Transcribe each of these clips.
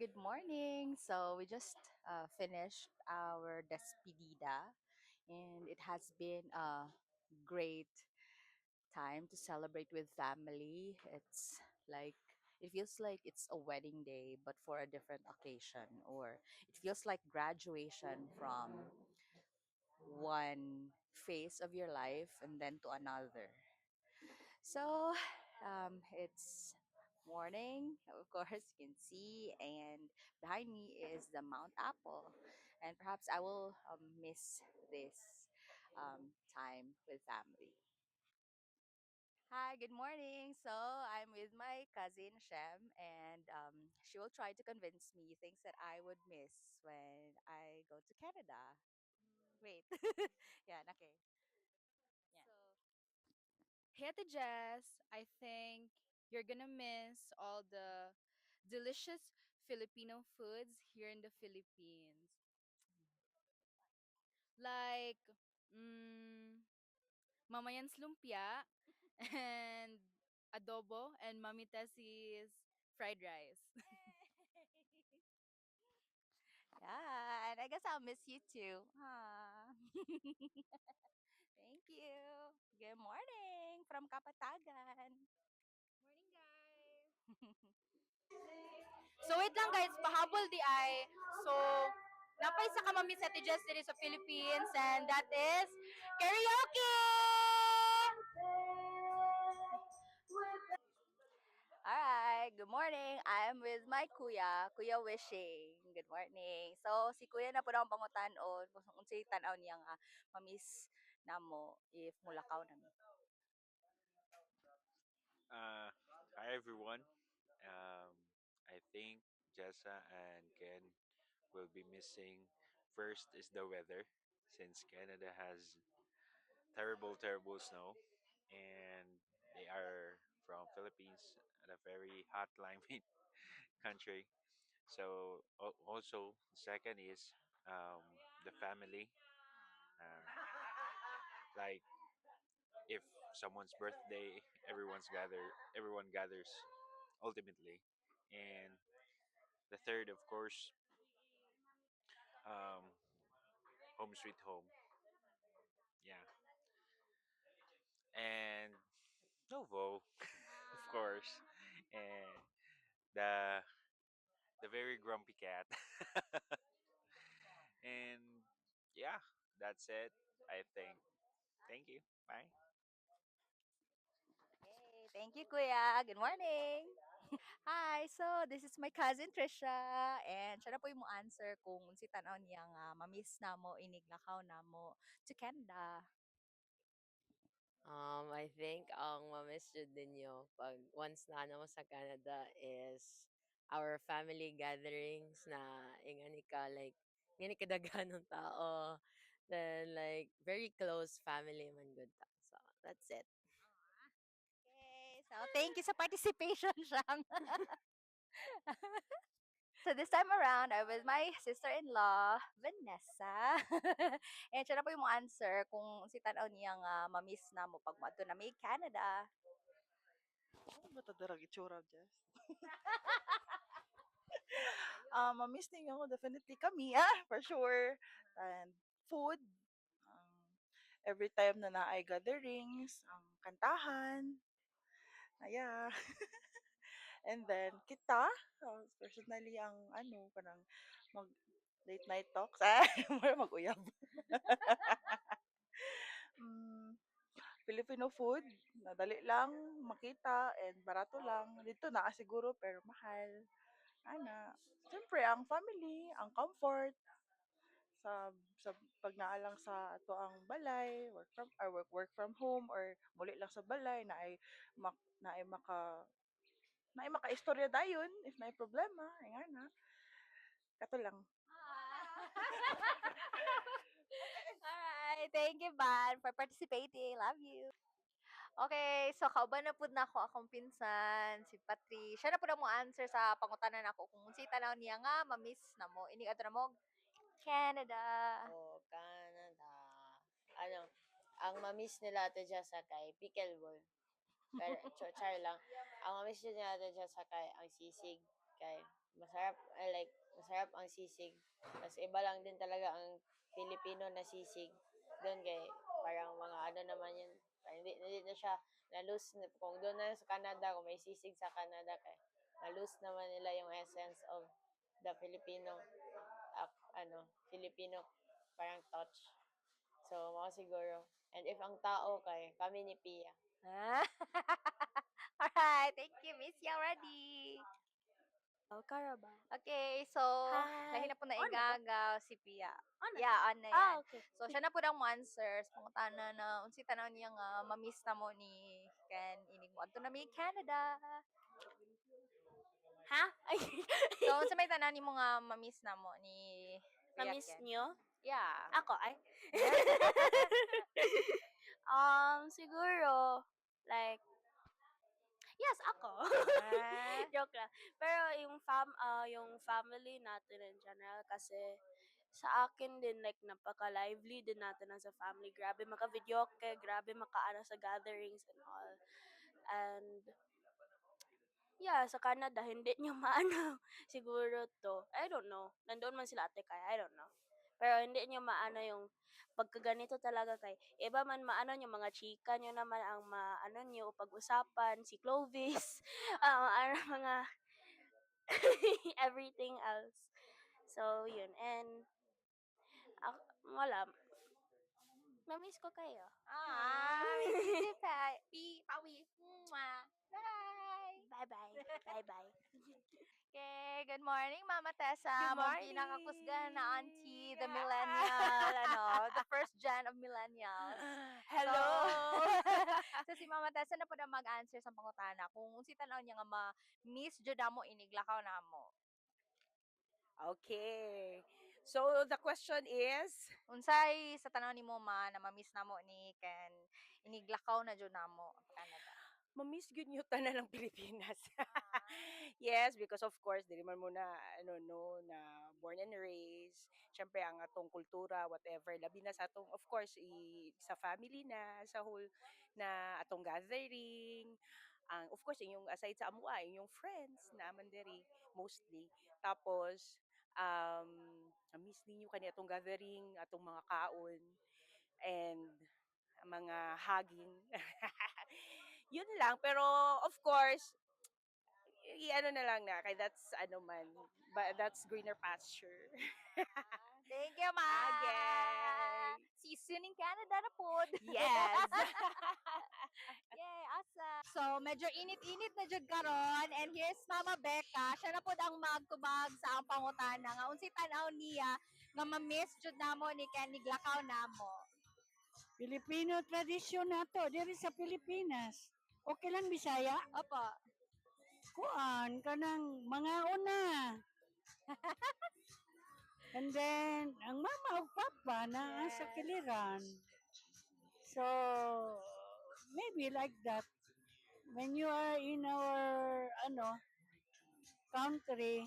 good morning. So we just finished our despedida, and it has been a great time to celebrate with family. Like it feels like it's a wedding day, but for a different occasion, or it feels like graduation from one phase of your life and then to another. So it's morning, of course, you can see, and behind me is the Mount Apple. And perhaps I will miss this time with family. Hi, good morning. So I'm with my cousin Shem, and she will try to convince me things that I would miss when I go to Canada. Wait, yeah, okay. Yeah. Hey, Ate Jess, I think you're gonna miss all the delicious Filipino foods here in the Philippines. Like, mm, Mamayan's lumpia and adobo and Mami Tessie's fried rice. Yeah, and I guess I'll miss you too. Ah. Thank you. Good morning from Kapatagan. Morning, guys. So wait lang guys, pahabol di ay. So napay sa kamami sa Ate Jess diri sa Philippines and that is karaoke! All right, good morning. I'm with my Kuya Wishing. Good morning. So, si Kuya na po ang pangutan-on kung unsay tan-aw niya nga mamiss namo if mulakaw nami. Uh, Hi everyone. Um, I think Jessa and Ken will be missing. First is the weather, since Canada has terrible snow, and they are from Philippines, a very hot climate country. So also, second is the family. Um, like if someone's birthday, everyone gathers ultimately, and the third, of course, um, home sweet home. Yeah, and Novo, of course, and the the very grumpy cat. And yeah, that's it. I think. Thank you. Bye. Hey, thank you, Kuya. Good morning. Hi, so this is my cousin Trisha, and siya na po yung mo answer kung si tanaw niya nga mamiss na mo, iniglakaw na mo to Canada. I think ang ma-miss jud ninyo 'pag once na mo sa Canada is our family gatherings na ingani ka like ingani kadaghanong tao, then like very close family man gud ta. So that's it. Okay, so thank you sa participation, Shang. So this time around, I'm with my sister-in-law, Vanessa. And siya na po yung mo answer kung si tanaw niya nga mamiss na mo pag maadto na may Canada. Ano ba ito darag itsura, Jess? Mamiss ninyo ako, definitely kami, for sure. And food. Um, every time na naay gatherings, kantahan, yeah. And then, kita, personally, ang parang mag late night talks, mag-uyab. Mm, Filipino food, nadali lang makita and barato lang. Dito na siguro pero mahal. Ana, siyempre ang family, ang comfort sa pag naalang sa ato ang balay, work from home or muli lang sa balay na ay makaistorya dayon if may problema, ay nga na. Kato lang. Alright, thank you, Van, for participating. Love you. Okay, so kauban na pud nako akong pinsan, si Patri. Siya na pud ang mo answer sa pangutanan nako kung unsay tanaw niya nga mamiss na mo. Ini adto na mo Canada. Oh, Canada. Ano, ang ma-miss nila ate diyan sa kay pickleball. Pero char lang. Ang ma-miss nila ate diyan sa kay ang sisig kay masarap, like, masarap ang sisig. Tas iba lang din talaga ang Filipino na sisig. Doon kay parang mga ano naman yun, parang hindi na siya na-lose. Kung doon na sa Canada, kung may sisig sa Canada, kay na-lose naman nila yung essence of the Filipino, Filipino parang touch. So, mga siguro. And if ang tao kay kami ni Pia. Ah. Alright, thank you, Miss Yang ready. Carabao. Okay, so lahi Hi. na po na On na to? igaga si Pia. On na Yeah, to? on na yan. Okay. So siya na po ang answers. Pangutana na unsi tanaw niya nga mamiss na mo ni Ken inig mo adto na mi Canada. Ha? Ay, So unsa may tanan nimo nga mamiss na mo ni Kuya na-miss Ken? nyo? Yeah. Ako, ay? Siguro, like, yes, ako. Ah. Joke lang. Pero yung family natin in general kasi sa akin din like napaka-lively din natin as a family. Grabe maka-videoke, grabe makaano sa gatherings and all. And yeah, sa Canada hindi niyo maano siguro to. I don't know. Nandoon man sila ate kaya I don't know. Pero hindi niyo maano yung pagkaganito talaga kay iba man maano yung mga chika niyo naman ang maano niyo pag-usapan si Clovis ano mga everything else. So yun and wala na-miss ko kayo. Ay, Titi Pawi. Mwah. Bye. Bye-bye. Bye-bye. Okay, good morning, Mama Tessa. Good Mong morning. pinakakusgan na auntie, the millennial, the first gen of millennials. Hello. So, si Mama Tessa na po na mag-answer sa pangutana kung si tanaw niya nga ma-miss jud mo iniglakaw na mo. Okay. So the question is, Unsay sa tanaw nimo na ma-miss na mo ni Ken iniglakaw na jud namo ang Canada. mamiss gyud niyo tanan ng Pilipinas. Yes, because of course, dili man muna ano no na born and raised. Syempre ang atong kultura, whatever, labi na sa atong of course sa family na, sa whole na atong gathering. Ang of course yung aside sa amua, yung friends na man diri mostly. Tapos miss ninyo kani atong gathering, atong mga kaon and mga hugging. Yun lang. Pero, of course, i-ano na lang na, kay that's, ano man, but that's greener pasture. Thank you, Ma. Again. See you soon in Canada na po. Yes. Yay, awesome. So, medyo init-init na jud karon and here's Mama Becca. Siya na po ang magtubag sa ang pangutana nga unsi tan-aw niya nga ma-miss jud namo ni Ken Niglakaw namo. Filipino tradisyon na to, diri sa Pilipinas. Okay lang Bisaya? Opo. Kuan, kanang mga una. And then, ang mama o papa na sa kiliran. So, maybe like that. When you are in our, country,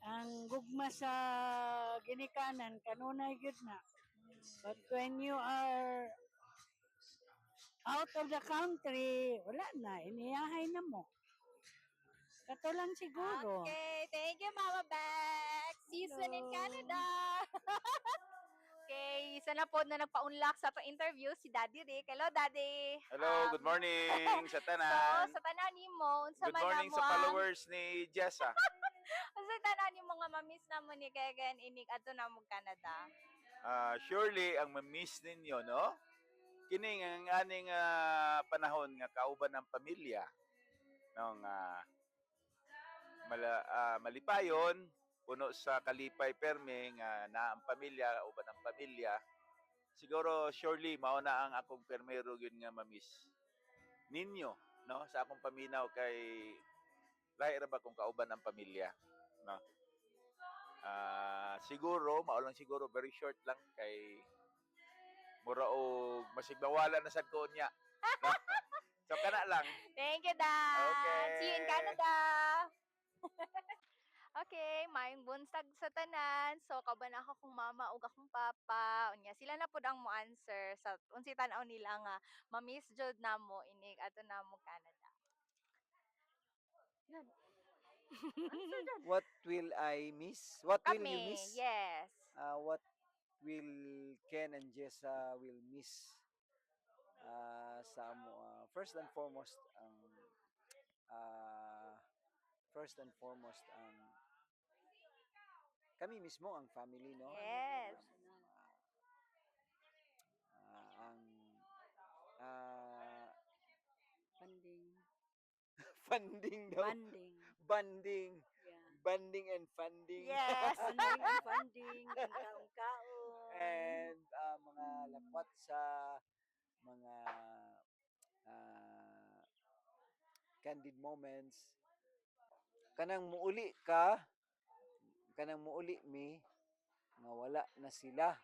ang gugma sa ginikanan, kanunay gyud na. But when you are out of the country, wala na, iniyahay na mo. Kato lang siguro. Okay, thank you Mama Beck. See you soon in Hello. Canada. Okay, isa na po na nagpa-unlock sa interview si Daddy Rick. Hello Daddy. Hello, good morning sa So, tanan. sa tanan nimo, unsa Good man morning namo sa ang followers ni Jessa. unsa tanan nimo nga ma-miss namo ni Kegen inig adto na mo Canada. Surely ang mamiss ninyo, no? Kini ang aning panahon nga kauban ng pamilya nung malipayon puno sa kalipay perme nga na ang pamilya uban ang pamilya. Siguro surely mao na ang akong permero gyud nga mamiss ninyo, no? Sa akong paminaw kay lahi ra ba kung kauban ang pamilya, no? Siguro mao lang siguro very short lang kay mura og masigbawala na sad ko niya. No? So kana lang. Thank you, Dad. Okay. See you in Canada. Okay, maayong buntag sa tanan. So, kaban ako kung mama ug akong papa. Unya, sila na pud ang mo answer sa unsi tan-aw nila nga ma-miss jud namo inig adto namo Canada. Yun. Answer that. What will I miss? What will you Kami, miss? yes. What will Ken and Jessa will miss sa amo? First and foremost, uh, first and foremost, kami mismo ang family, no? Family Yes. personal. Ang ah, Funding. funding daw. Banding. Banding. Yeah. Banding and funding. Yes. Banding and funding. Kaon-kaon. And mga lakwat sa mga ah, candid moments. Kanang muuli ka, kanang muuli mi, nga wala na sila.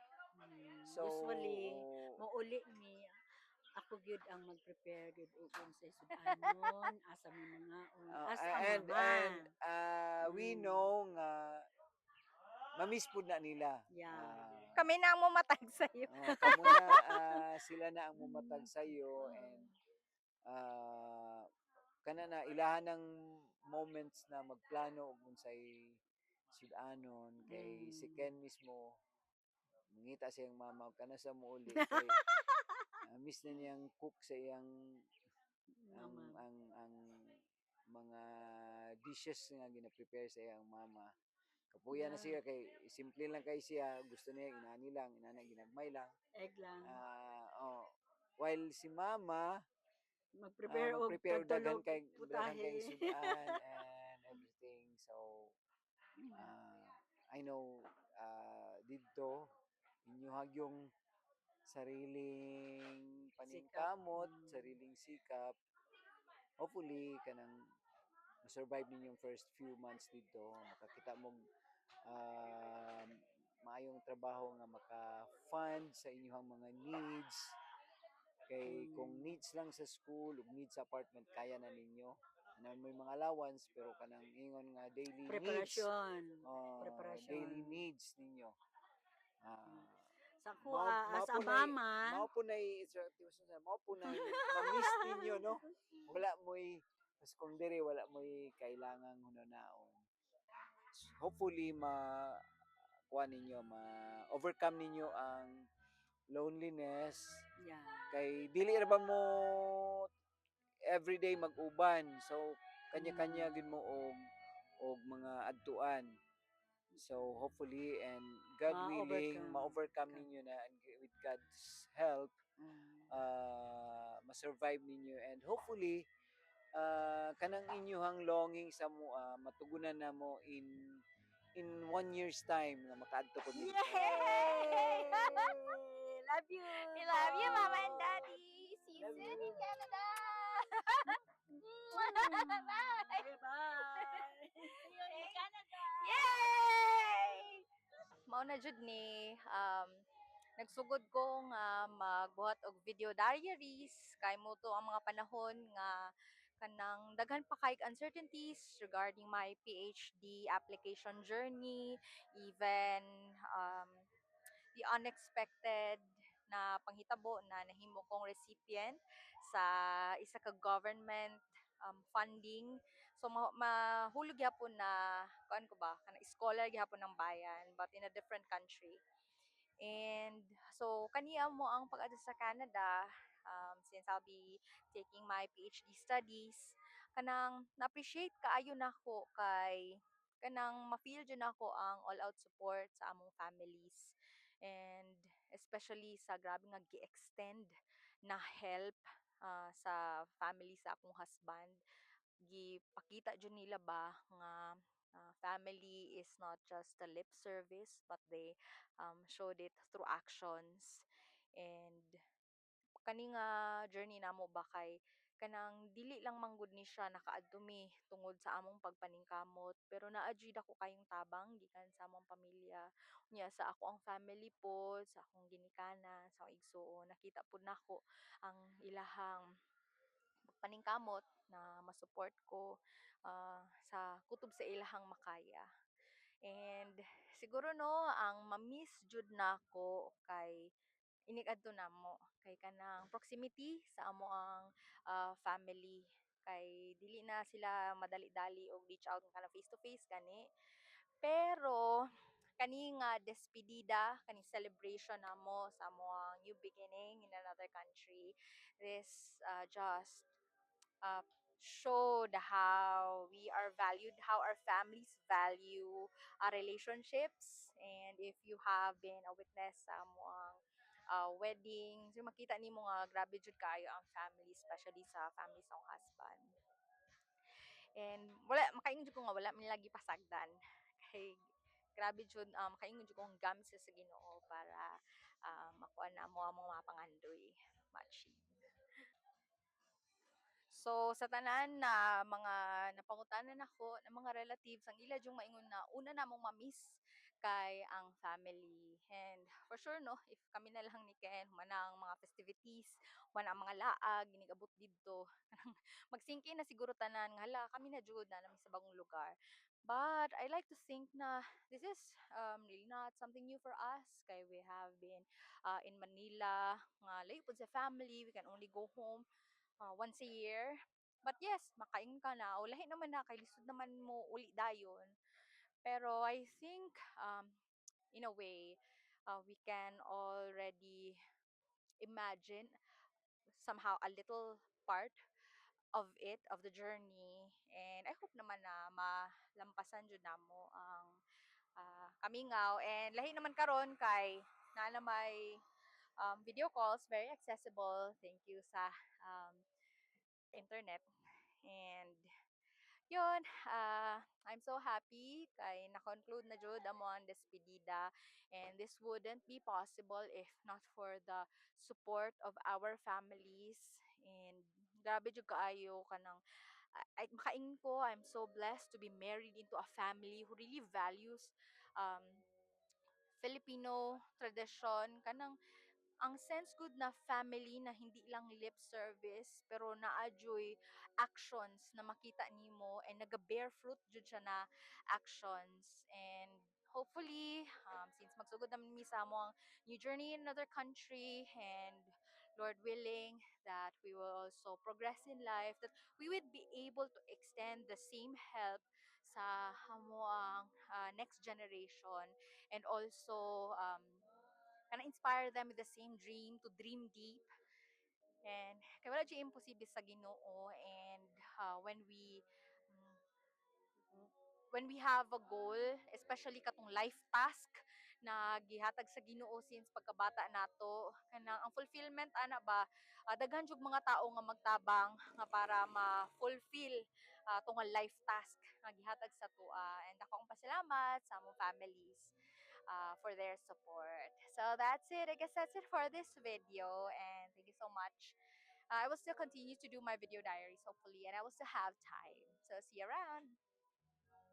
So, Usually, mauli mi ako gyud ang mag-prepare gyud ug sa sudanon asa mi mga as a and mama. we Mm. know nga mamiss pud na nila. Yeah. Kami na ang mumatag sa'yo. Kamo na sila na ang mumatag sa iyo and kana na ilahan ng moments na magplano ug unsay sudanon kay si Ken mismo mangita sa iyang mama kana sa muuli kay miss na niyang cook sa iyang Mama. ang mga dishes nga gina-prepare sa iyang mama. Kapuya na siya kay simple lang kay siya, gusto niya inani lang, inana ginagmay lang. Egg lang. Oh. While si mama Mag-prepare og mag-prepare tagtulog daghan kay putahe. sudan and everything. So I know didto inyo hagyong sariling Sikap. paningkamot, sariling sikap. Hopefully kanang ma-survive ninyong first few months dito, makakita mo maayong trabaho nga maka-fund sa inyong mga needs. Kay kung needs lang sa school ug needs sa apartment kaya na ninyo. Ano may mga allowance pero kanang ingon nga daily Preparasyon. needs. Preparasyon. Daily needs ninyo. Sa ko as a mama, mao po na ma-miss ninyo no. Wala mo'y mas kung diri wala mo'y kailangang hunanaon. Hopefully kuha ninyo ma-overcome ninyo ang loneliness. yeah. Kay dili ra ba mo everyday mag-uban. So kanya-kanya gid mo og mga adtuan. So hopefully and God willing ma-overcome ninyo na and with God's help ma-survive ninyo and hopefully kanang inyong longing sa mo matugunan na mo in 1 year's time na makaadto ko dito. Yay! Love you. We love you, Mama and Daddy. See you soon in Canada. Bye. Bye. See you in Canada. Yay! Mao na jud ni nagsugod ko nga magbuhat og video diaries kay mo to ang mga panahon nga kanang daghan pa kay uncertainties regarding my PhD application journey, even the unexpected na panghitabo na nahimo kong recipient sa isa ka government funding. So mahulog gyapon na kuan ko ba kana scholar gyapon ng bayan but in a different country. And so kaniya mo ang pag-adto sa Canada, since I'll be taking my PhD studies, kanang na-appreciate kaayo nako kay kanang ma-feel jud nako ang all-out support sa among families. And especially sa grabe nga gi-extend na help sa family sa akong husband. Gipakita jud nila ba nga family is not just a lip service but they showed it through actions. And kani nga journey namo ba kay kanang dili lang manggod ni siya nakaadto mi tungod sa among pagpaningkamot pero naa jud ako kayong tabang gikan sa among pamilya unya sa ako ang family po sa akong ginikanan sa akong igsuon nakita pud nako ang ilahang pagpaningkamot na masupport ko sa kutob sa ilahang makaya. And siguro no ang ma-miss jud nako kay inig adto namo kay kanang proximity sa amo ang family. kay dili na sila madali-dali og reach out kana face to face gani. Pero kani nga despedida, kani celebration namo sa among new beginning in another country, this just uh, showed how we are valued, how our families value our relationships. And if you have been a witness sa among weddings, yung makita ni mo nga grabe jud kayo ang family, especially sa family sa akong husband. And wala makaingon jud ko nga wala man lagi pasagdan. Kay grabe jud makaingon jud kong gamit sa Ginoo para makuha na mo ang mga pangandoy ma-achieve. So sa tanan na mga napangutanan nako ng mga relatives ang ila jung maingon na una namong ma-miss kay ang family. And for sure no, if kami na lang ni Ken manang mga festivities, manang mga laag ginigabot didto, mag-sink in na siguro tanan nga hala kami na jud na nami sa bagong lugar. But I like to think na this is really not something new for us kay we have been in Manila nga layo pud sa family, we can only go home once a year. But yes, makain ka na. O lahi naman na, kay lisod naman mo uli dayon. Pero I think, in a way, we can already imagine somehow a little part of it, of the journey. And I hope naman na malampasan jud namo ang kamingaw. And lahi naman karon kay na may video calls, very accessible. Thank you sa um, internet. And yun, I'm so happy kay na-conclude na jud among despedida, and this wouldn't be possible if not for the support of our families. And grabe jud kaayo kanang ay makaingin ko, I'm so blessed to be married into a family who really values um Filipino tradition, kanang ang sense good na family na hindi lang lip service pero naajoy actions na makita nimo and naga-bear fruit jud siya na actions. And hopefully since magsugod naman mi sa among new journey in another country, and Lord willing that we will also progress in life, that we would be able to extend the same help sa amoang next generation, and also kind of inspire them with the same dream to dream deep. And kaya wala dyan imposible sa Ginoo. And when we have a goal, especially katong life task na gihatag sa Ginoo since pagkabata nato, kanang ang fulfillment ana ba, daghan jud mga tao nga magtabang nga para ma-fulfill tong life task nga gihatag sa tuwa. And ako ang pasalamat sa among families for their support. So that's it. I guess that's it for this video. And thank you so much. I will still continue to do my video diaries, hopefully, and I will still have time. So see you around.